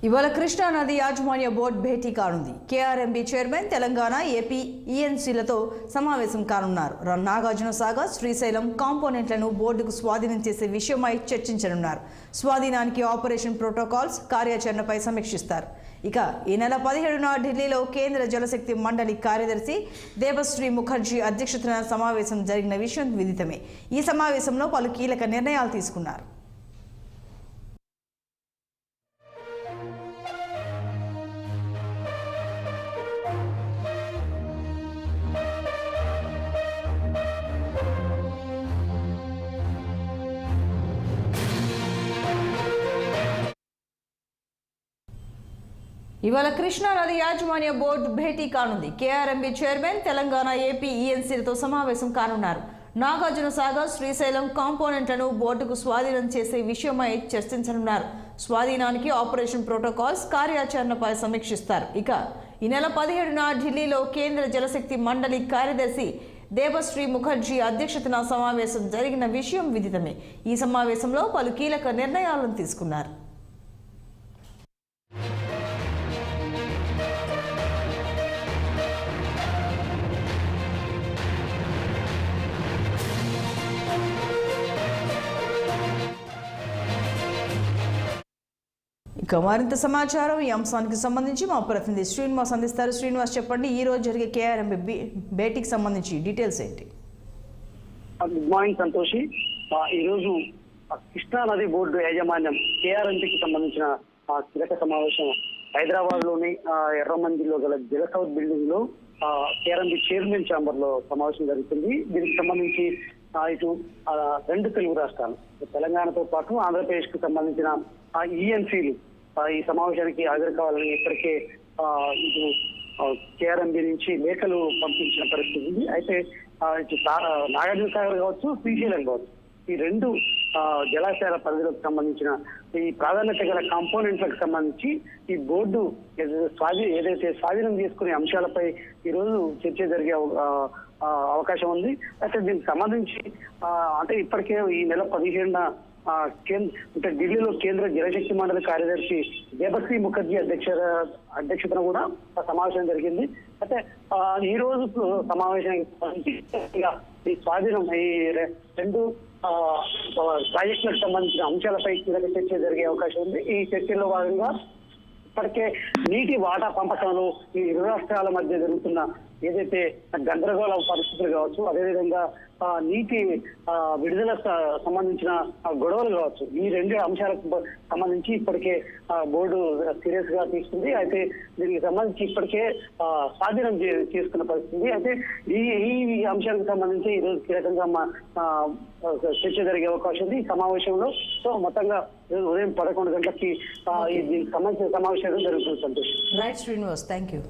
ఇవాళ కృష్ణా నది యాజమాన్య బోర్డు భేటీ కానుంది. కేఆర్ఎంబీ చైర్మన్ తెలంగాణ, ఏపీ, ఈఎన్సీలతో సమావేశం కానున్నారు. నాగార్జున సాగర్, శ్రీశైలం కాంపోనెంట్లను బోర్డుకు స్వాధీనం చేసే విషయమై చర్చించనున్నారు. స్వాధీనానికి ఆపరేషన్ ప్రోటోకాల్స్, కార్యాచరణపై సమీక్షిస్తారు. ఇక ఈ నెల 17న ఢిల్లీలో కేంద్ర జలశక్తి మండలి కార్యదర్శి దేబశ్రీ ముఖర్జీ అధ్యక్షతన సమావేశం జరిగిన విషయం విదితమే. ఈ సమావేశంలో పలు కీలక నిర్ణయాలు తీసుకున్నారు. ఇవాళ కృష్ణా నది యాజమాన్య బోర్డు భేటీ కానుంది. కేఆర్ఎంబీ చైర్మన్ తెలంగాణ, ఏపీ, ఈఎన్సీలతో సమావేశం కానున్నారు. నాగార్జున సాగర్, శ్రీశైలం కాంపోనెంట్లను బోర్డుకు స్వాధీనం చేసే విషయమై చర్చించనున్నారు. స్వాధీనానికి ఆపరేషన్ ప్రోటోకాల్స్, కార్యాచరణపై సమీక్షిస్తారు. ఇక ఈ నెల 17న ఢిల్లీలో కేంద్ర జలశక్తి మండలి కార్యదర్శి దేబశ్రీ ముఖర్జీ అధ్యక్షతన సమావేశం జరిగిన విషయం విదితమే. ఈ సమావేశంలో పలు కీలక నిర్ణయాలను తీసుకున్నారు. ఇక మరింత సమాచారం ఈ అంశానికి సంబంధించి మా ప్రతినిధి శ్రీనివాస్ అందిస్తారు. శ్రీనివాస్, చెప్పండి, ఈ రోజు జరిగే కేఆర్ఎంబీ భేటీకి సంబంధించి డీటెయిల్స్ ఏంటి? Good morning Santoshi. ఈరోజు కృష్ణా నది బోర్డు యాజమాన్యం కేఆర్ఎంబీకి సంబంధించిన కీలక సమావేశం హైదరాబాద్ లోని ఎర్రమందిలో గల జల సౌత్ బిల్డింగ్ లో కేఆర్ఎంబీ చైర్మన్ ఛాంబర్ లో సమావేశం జరుగుతుంది. దీనికి సంబంధించి ఇటు రెండు తెలుగు రాష్ట్రాలు, తెలంగాణతో పాటు ఆంధ్రప్రదేశ్ కు సంబంధించిన ఈఎన్సీలు ఈ సమావేశానికి హాజరు కావాలని ఇప్పటికే ఇటు కేఆర్ఎంబీ నుంచి లేఖలు పంపించిన పరిస్థితి ఉంది. అయితే ఇటు నాగార్జున సాగర్ కావచ్చు, శ్రీశైలం కావచ్చు, ఈ రెండు జలాశయాల పరిధిలకు సంబంధించిన ఈ ప్రాధాన్యత గల కాంపోనెంట్లకు సంబంధించి ఈ బోర్డు ఏదైతే స్వాధీనం చేసుకునే అంశాలపై ఈ రోజు చర్చ జరిగే అవకాశం ఉంది. అయితే దీనికి సంబంధించి అంటే ఇప్పటికే ఈ నెల 17న అంటే ఢిల్లీలో కేంద్ర జలశక్తి మండలి కార్యదర్శి దేబశ్రీ ముఖర్జీ అధ్యక్షతన కూడా సమావేశం జరిగింది. అయితే ఈ రోజు సమావేశానికి ఈ స్వాధీనం ఈ రెండు ప్రాజెక్టులకు సంబంధించిన అంశాలపై కీలక చర్చ జరిగే అవకాశం ఉంది. ఈ చర్చల్లో భాగంగా ఇప్పటికే నీటి వాటా పంపకంలో ఈ ఇరు రాష్ట్రాల మధ్య జరుగుతున్న ఏదైతే గందరగోళ పరిస్థితులు కావచ్చు, అదేవిధంగా నీటి విడుదల సంబంధించిన గొడవలు కావచ్చు, ఈ రెండు అంశాలకు సంబంధించి ఇప్పటికే బోర్డు సీరియస్ గా తీసుకుంది. అయితే దీనికి సంబంధించి ఇప్పటికే స్వాధీనం చేసుకున్న పరిస్థితి. అయితే ఈ అంశాలకు సంబంధించి ఈ రోజు కీలకంగా చర్చ జరిగే అవకాశం ఉంది ఈ సమావేశంలో. సో మొత్తంగా ఉదయం 11 గంటలకి దీనికి సంబంధించిన సమావేశాలు జరుగుతుంది. Santosh. Right Srinivas, thank you.